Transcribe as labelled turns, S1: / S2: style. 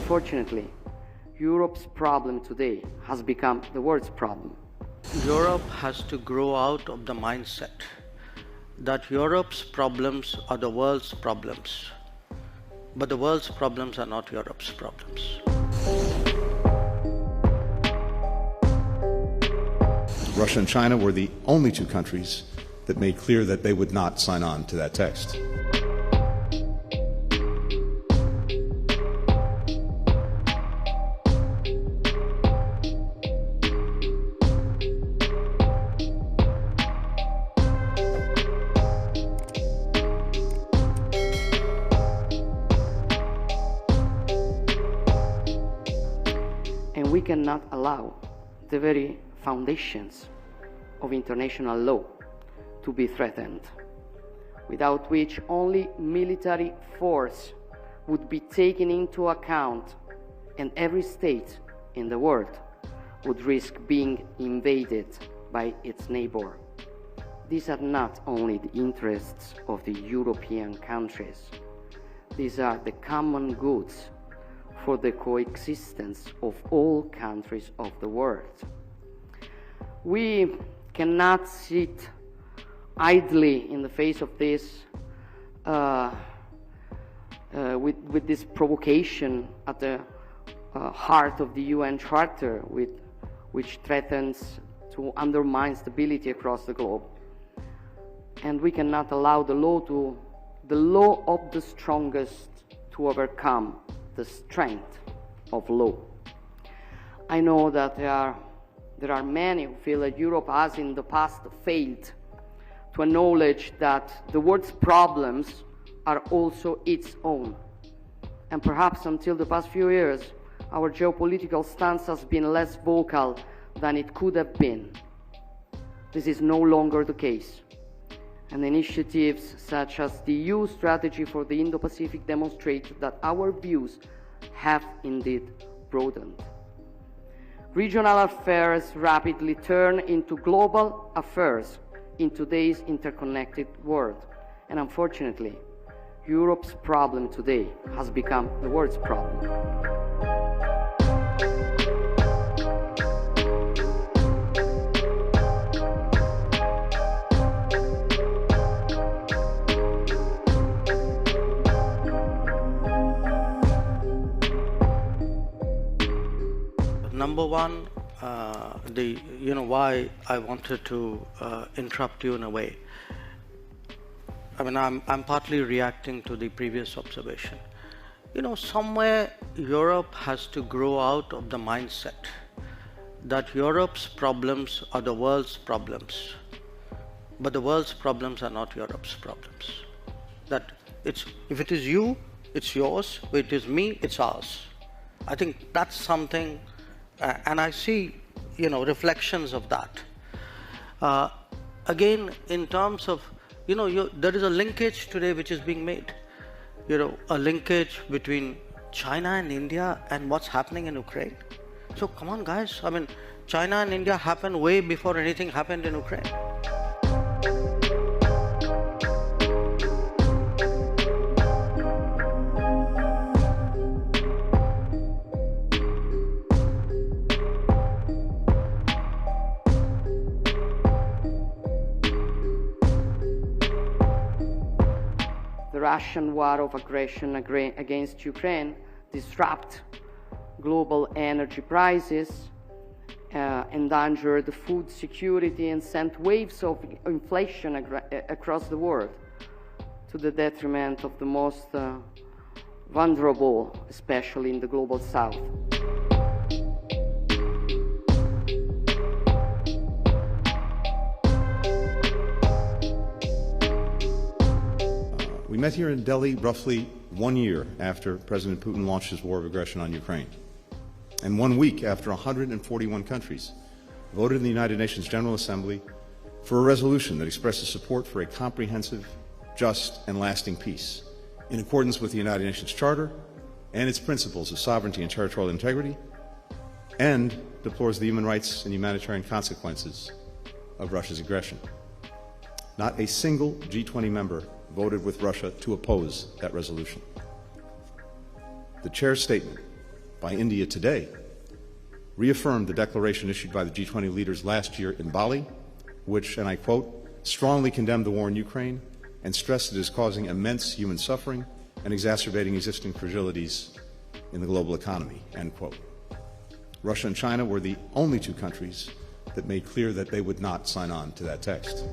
S1: unfortunately, Europe's problem today has become the world's problem.
S2: Europe has to grow out of the mindset that Europe's problems are the world's problems, but the world's problems are not Europe's problems.
S3: Russia and China were the only two countries that made clear that they would not sign on to that text.
S1: And we cannot allow the very foundations of international law to be threatened, without which only military force would be taken into account, and every state in the world would risk being invaded by its neighbor. These are not only the interests of the European countries, these are the common goods for the coexistence of all countries of the world. We cannot sit idly in the face of this with this provocation at the heart of the UN Charter, which threatens to undermine stability across the globe. And we cannot allow the law of the strongest to overcome the strength of law. I know that there are many who feel that Europe has in the past failed to acknowledge that the world's problems are also its own. And perhaps until the past few years, our geopolitical stance has been less vocal than it could have been. This is no longer the case. And initiatives such as the EU strategy for the Indo-Pacific demonstrate that our views have indeed broadened. Regional affairs rapidly turn into global affairs in today's interconnected world. And unfortunately, Europe's problem today has become the world's problem.
S2: Number one, why I wanted to interrupt you in a way. I mean, I'm partly reacting to the previous observation. Somewhere Europe has to grow out of the mindset that Europe's problems are the world's problems, but the world's problems are not Europe's problems. That if it is you, it's yours. If it is me, it's ours. I think that's something. And I see, reflections of that. Again, in terms of, there is a linkage today which is being made. A linkage between China and India and what's happening in Ukraine. So come on, guys. I mean, China and India happened way before anything happened in Ukraine.
S1: The Russian war of aggression against Ukraine disrupt global energy prices, endangered food security, and sent waves of inflation across the world to the detriment of the most vulnerable, especially in the global south.
S3: We met here in Delhi roughly 1 year after President Putin launched his war of aggression on Ukraine, and 1 week after 141 countries voted in the United Nations General Assembly for a resolution that expresses support for a comprehensive, just, and lasting peace, in accordance with the United Nations Charter and its principles of sovereignty and territorial integrity, and deplores the human rights and humanitarian consequences of Russia's aggression. Not a single G20 member voted with Russia to oppose that resolution. The Chair's statement by India today reaffirmed the declaration issued by the G20 leaders last year in Bali, which, and I quote, strongly condemned the war in Ukraine and stressed it is causing immense human suffering and exacerbating existing fragilities in the global economy, end quote. Russia and China were the only two countries that made clear that they would not sign on to that text.